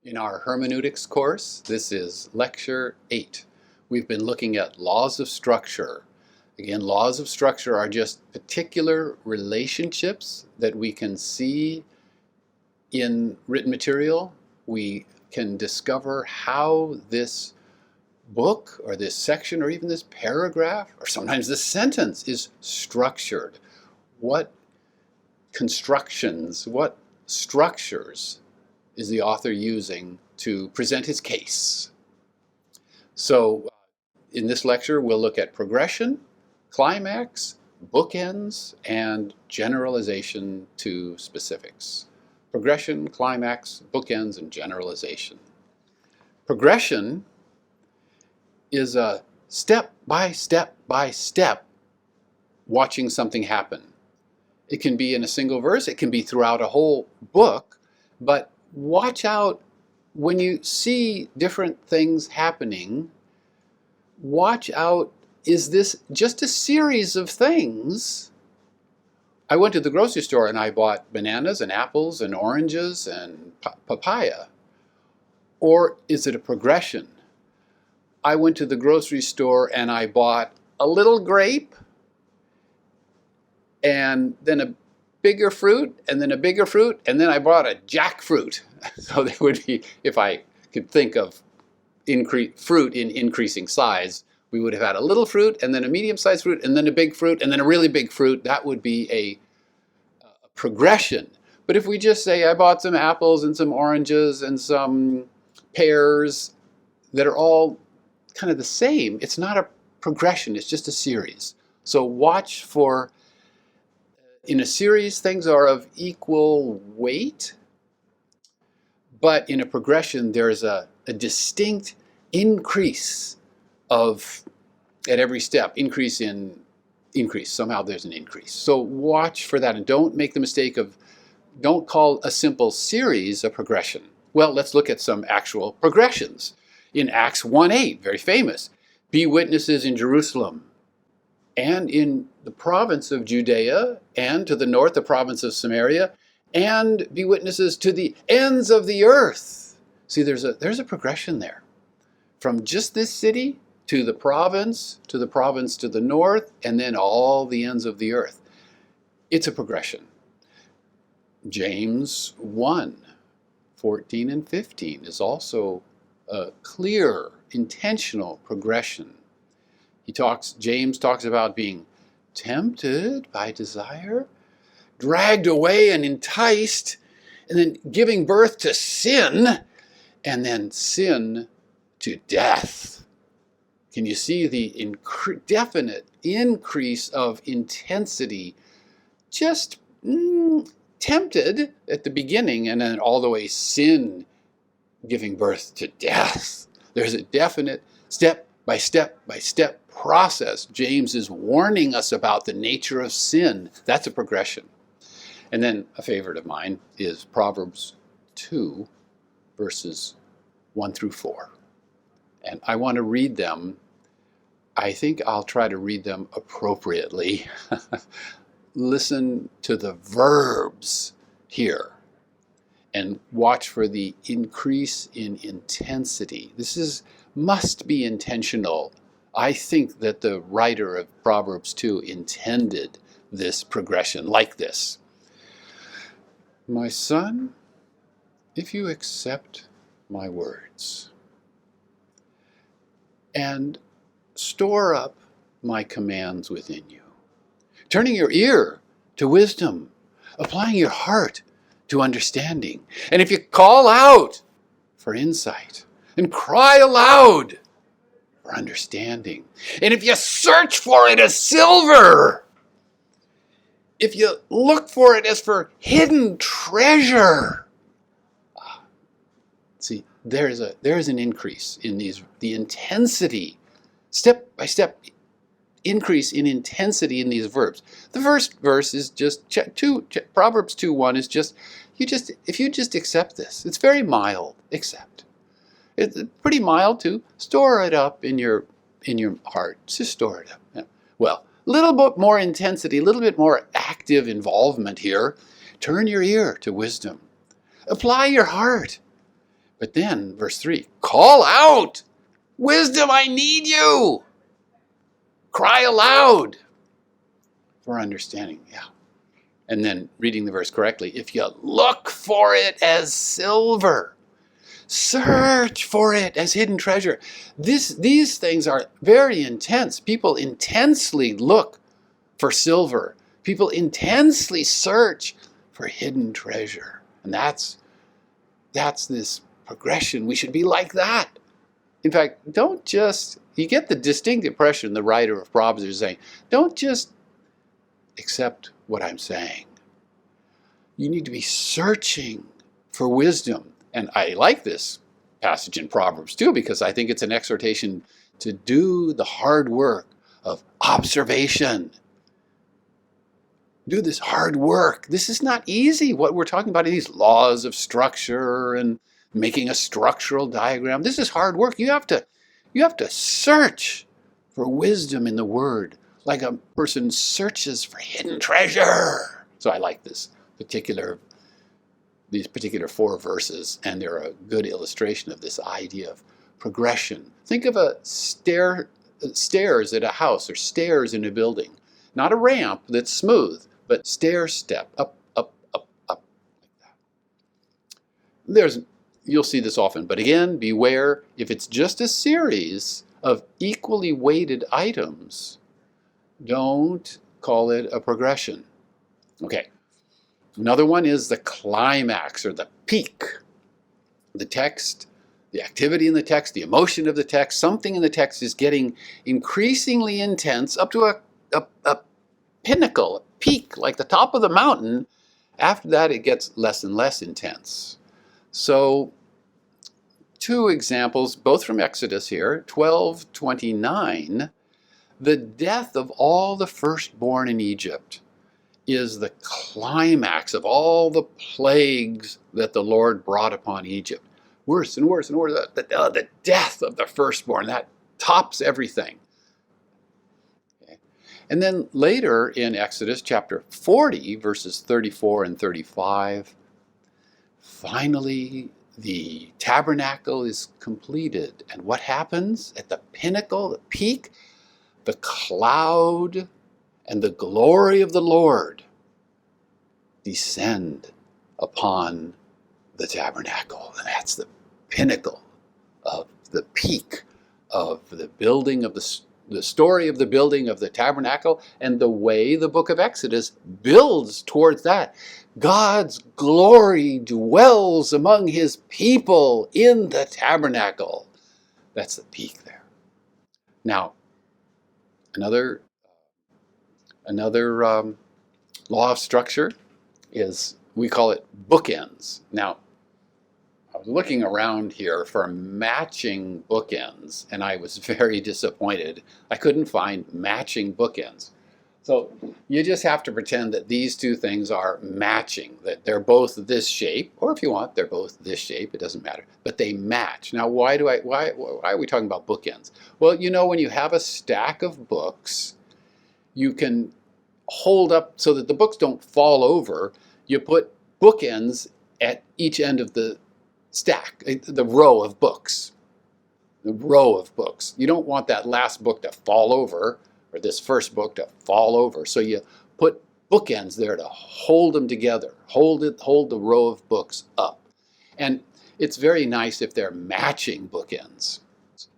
In our hermeneutics course, this is lecture 8. We've been looking at laws of structure. Again, laws of structure are just particular relationships that we can see in written material. We can discover how this book or this section or even this paragraph or sometimes this sentence is structured. What constructions, what structures is the author using to present his case? So in this lecture, we'll look at progression, climax, bookends, and generalization to specifics. Progression, climax, bookends, and generalization. Progression is a step by step by step watching something happen. It can be in a single verse, it can be throughout a whole book, but watch out when you see different things happening. Watch out, is this just a series of things? I went to the grocery store and I bought bananas and apples and oranges and papaya. Or is it a progression? I went to the grocery store and I bought a little grape and then a bigger fruit, and then a bigger fruit, and then I bought a jackfruit. So there would be, if I could think of fruit in increasing size, we would have had a little fruit, and then a medium-sized fruit, and then a big fruit, and then a really big fruit. That would be a progression. But if we just say, I bought some apples and some oranges and some pears that are all kind of the same, it's not a progression, it's just a series. So watch for, in a series, things are of equal weight, but in a progression, there's a distinct increase of, at every step, increase. Somehow there's an increase. So watch for that and don't make the mistake of, don't call a simple series a progression. Well, let's look at some actual progressions. In Acts 1:8, very famous, be witnesses in Jerusalem, and in the province of Judea, and to the north, the province of Samaria, and be witnesses to the ends of the earth. See, there's a progression there. From just this city to the province to the north, and then all the ends of the earth. It's a progression. James 1:14 and 15 is also a clear, intentional progression. James talks about being tempted by desire, dragged away and enticed, and then giving birth to sin, and then sin to death. Can you see the definite increase of intensity? Just tempted at the beginning, and then all the way sin giving birth to death. There's a definite step by step process. James is warning us about the nature of sin. That's a progression. And then a favorite of mine is Proverbs 2, verses 1 through 4. And I want to read them. I think I'll try to read them appropriately. Listen to the verbs here and watch for the increase in intensity. This must be intentional. I think that the writer of Proverbs 2 intended this progression like this. My son, if you accept my words and store up my commands within you, turning your ear to wisdom, applying your heart to understanding, and if you call out for insight and cry aloud for understanding, and if you search for it as silver, if you look for it as for hidden treasure. See, there is an increase in the intensity, step by step increase in intensity in these verbs. The first verse is just Proverbs 2:1 is just if you just accept this. It's very mild. Accept. It's pretty mild too. Store it up in your heart. Just store it up. Yeah. Well, a little bit more intensity, a little bit more active involvement here. Turn your ear to wisdom. Apply your heart. But then, verse 3, call out, wisdom, I need you. Cry aloud for understanding. Yeah. And then reading the verse correctly, if you look for it as silver, search for it as hidden treasure. These things are very intense. People intensely look for silver. People intensely search for hidden treasure. And that's this progression. We should be like that. In fact, you get the distinct impression the writer of Proverbs is saying, don't just accept what I'm saying. You need to be searching for wisdom. And I like this passage in Proverbs too, because I think it's an exhortation to do the hard work of observation. Do this hard work. This is not easy. What we're talking about are these laws of structure and making a structural diagram. This is hard work. You have to search for wisdom in the Word, like a person searches for hidden treasure. So I like these particular 4 verses, and they're a good illustration of this idea of progression. Think of stairs at a house or stairs in a building. Not a ramp that's smooth, but stair step, up, up, up, up, like that. You'll see this often, but again, beware, if it's just a series of equally weighted items, don't call it a progression. Okay, another one is the climax or the peak. The text, the activity in the text, the emotion of the text, something in the text is getting increasingly intense up to a pinnacle, a peak, like the top of the mountain. After that, it gets less and less intense. So 2 examples, both from Exodus here, 12:29, the death of all the firstborn in Egypt is the climax of all the plagues that the Lord brought upon Egypt. Worse and worse and worse. The death of the firstborn, that tops everything. Okay. And then later in Exodus chapter 40, verses 34 and 35, finally the tabernacle is completed. And what happens at the pinnacle, the peak? The cloud and the glory of the Lord descend upon the tabernacle. And that's the pinnacle of the peak of the building of the story of the building of the tabernacle, and the way the book of Exodus builds towards that. God's glory dwells among his people in the tabernacle. That's the peak there. Now, another law of structure is, we call it bookends. Now, I was looking around here for matching bookends, and I was very disappointed. I couldn't find matching bookends. So you just have to pretend that these 2 things are matching, that they're both this shape, or if you want, they're both this shape, it doesn't matter, but they match. Now, why are we talking about bookends? Well, when you have a stack of books, you can hold up so that the books don't fall over. You put bookends at each end of the stack, the row of books. The row of books. You don't want that last book to fall over, or this first book to fall over. So you put bookends there to hold them together, hold the row of books up. And it's very nice if they're matching bookends.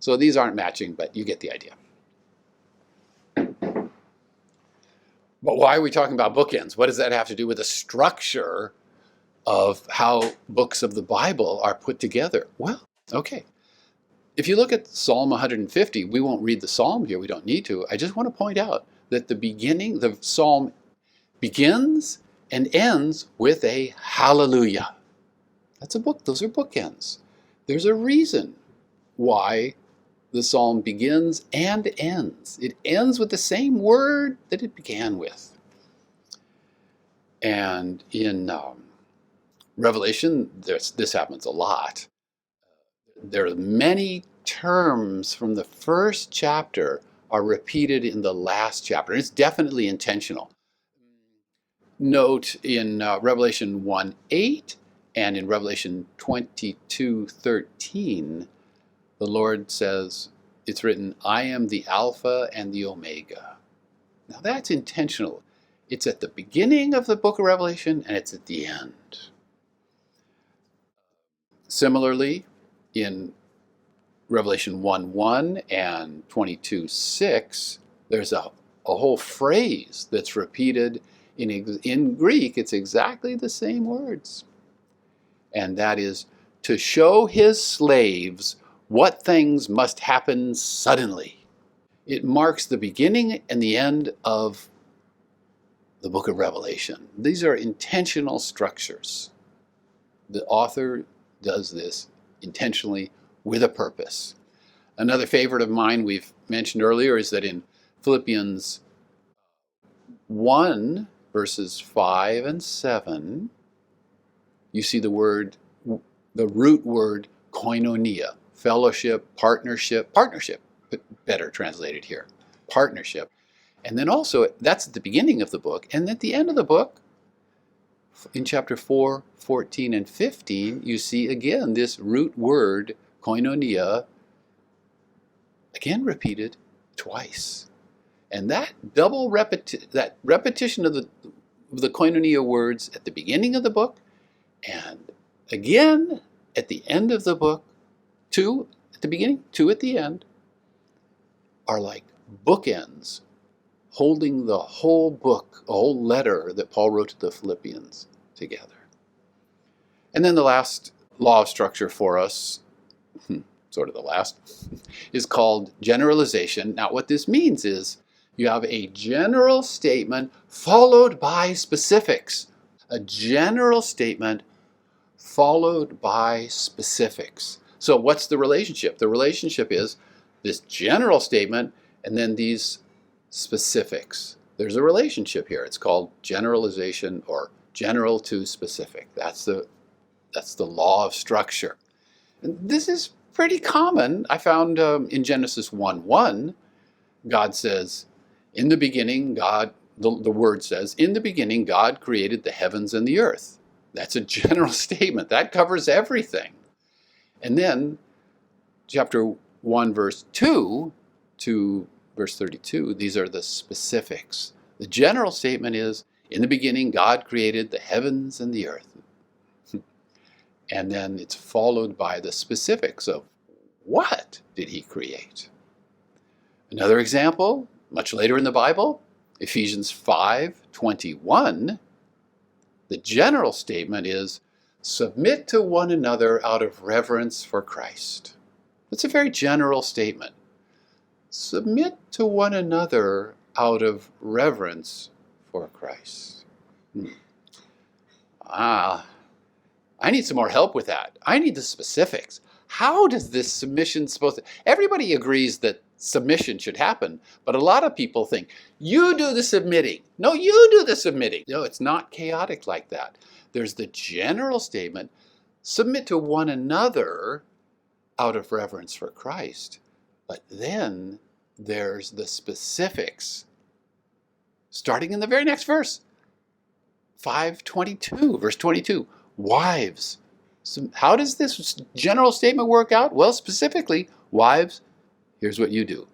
So these aren't matching, but you get the idea. But why are we talking about bookends? What does that have to do with the structure of how books of the Bible are put together? Well, okay. If you look at Psalm 150, we won't read the psalm here, we don't need to. I just want to point out that the psalm begins and ends with a hallelujah. That's a book, those are bookends. There's a reason why the psalm begins and ends. It ends with the same word that it began with. And in Revelation, this happens a lot. There are many terms from the first chapter are repeated in the last chapter. It's definitely intentional. Note in Revelation 1:8 And in Revelation 22:13, the Lord says, it's written, I am the Alpha and the Omega. Now that's intentional. It's at the beginning of the book of Revelation and it's at the end. Similarly, in Revelation 1:1 and 22:6, there's a whole phrase that's repeated in Greek. It's exactly the same words. And that is, to show his slaves what things must happen suddenly. It marks the beginning and the end of the book of Revelation. These are intentional structures. The author does this intentionally with a purpose. Another favorite of mine we've mentioned earlier is that in Philippians 1, verses 5 and 7, you see the root word koinonia, fellowship, partnership, better translated here, partnership. And then also, that's at the beginning of the book, and at the end of the book, in chapter 4, 14, and 15, you see again this root word, koinonia, again repeated twice. And that repetition of the koinonia words at the beginning of the book, and again at the end of the book, 2 at the beginning, 2 at the end, are like bookends, holding the whole book, a whole letter that Paul wrote to the Philippians together. And then the last law of structure for us, sort of the last, is called generalization. Now what this means is you have a general statement followed by specifics. A general statement followed by specifics. So what's the relationship? The relationship is this general statement and then these specifics. There's a relationship here. It's called generalization, or general to specific. That's the law of structure. And this is pretty common. I found in Genesis 1:1, God says, in the beginning, the word says, in the beginning, God created the heavens and the earth. That's a general statement. That covers everything. And then chapter 1, verse 2 to verse 32, these are the specifics. The general statement is, in the beginning, God created the heavens and the earth. And then it's followed by the specifics of what did he create? Another example, much later in the Bible, Ephesians 5:21, the general statement is, submit to one another out of reverence for Christ. That's a very general statement. Submit to one another out of reverence for Christ. I need some more help with that. I need the specifics. How does this submission supposed to... Everybody agrees that submission should happen, but a lot of people think, you do the submitting. No, you do the submitting. No, it's not chaotic like that. There's the general statement, submit to one another out of reverence for Christ. But then there's the specifics, starting in the very next verse, 5:22, verse 22. Wives. So how does this general statement work out? Well, specifically, wives, here's what you do.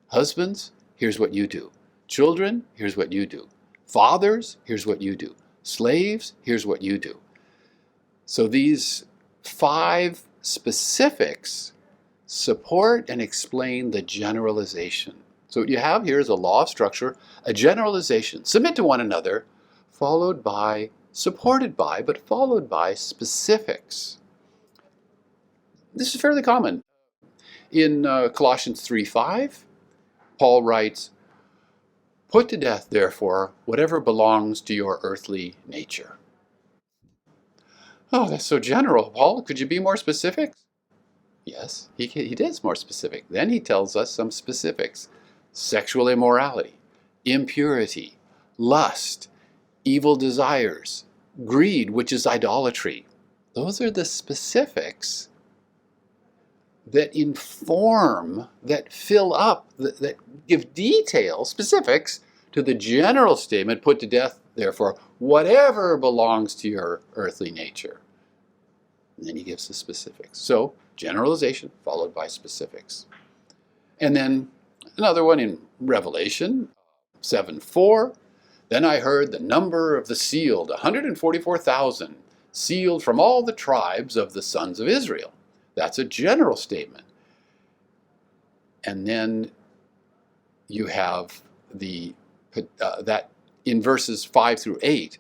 Husbands, here's what you do. Children, here's what you do. Fathers, here's what you do. Slaves, here's what you do. So these 5 specifics support and explain the generalization. So what you have here is a law of structure, a generalization. Submit to one another, followed by, supported by, but followed by specifics. This is fairly common. In Colossians 3:5, Paul writes, put to death, therefore, whatever belongs to your earthly nature. Oh, that's so general, Paul. Could you be more specific? Yes, he is more specific. Then he tells us some specifics. Sexual immorality, impurity, lust, evil desires, greed, which is idolatry. Those are the specifics that inform, that fill up, that give detail, specifics to the general statement, put to death, therefore, whatever belongs to your earthly nature. And then he gives the specifics. So generalization followed by specifics. And then another one in Revelation 7:4. Then I heard the number of the sealed, 144,000, sealed from all the tribes of the sons of Israel. That's a general statement. And then you have that in verses 5 through 8,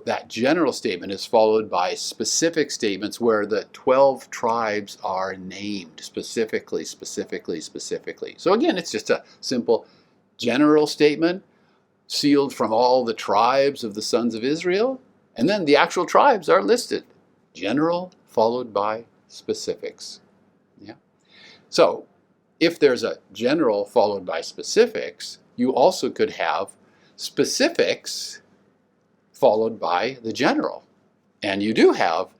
that general statement is followed by specific statements where the 12 tribes are named specifically. So again, it's just a simple general statement, sealed from all the tribes of the sons of Israel, and then the actual tribes are listed. General followed by specifics. Yeah. So if there's a general followed by specifics, you also could have specifics followed by the general. And you do have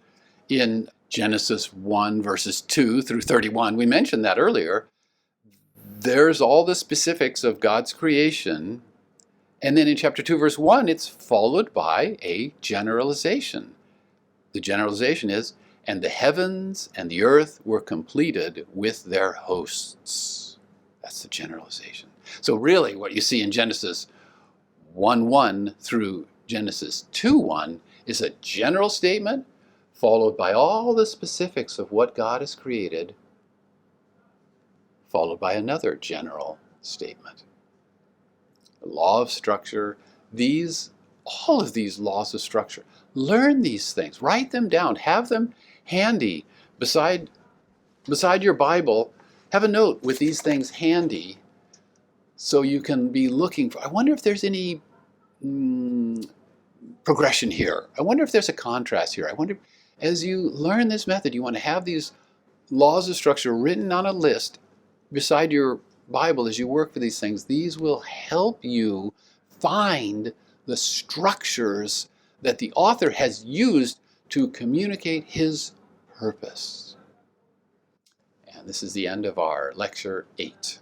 in Genesis 1 verses 2 through 31, we mentioned that earlier, there's all the specifics of God's creation. And then in chapter 2 verse 1, it's followed by a generalization. The generalization is, and the heavens and the earth were completed with their hosts. That's the generalization. So really what you see in Genesis 1:1 through Genesis 2:1 is a general statement followed by all the specifics of what God has created, followed by another general statement. The law of structure, all of these laws of structure. Learn these things, write them down, have them handy beside your Bible. Have a note with these things handy so you can be looking for, I wonder if there's any progression here. I wonder if there's a contrast here. I wonder, as you learn this method, you want to have these laws of structure written on a list beside your Bible as you work for these things. These will help you find the structures that the author has used to communicate his purpose. And this is the end of our lecture 8.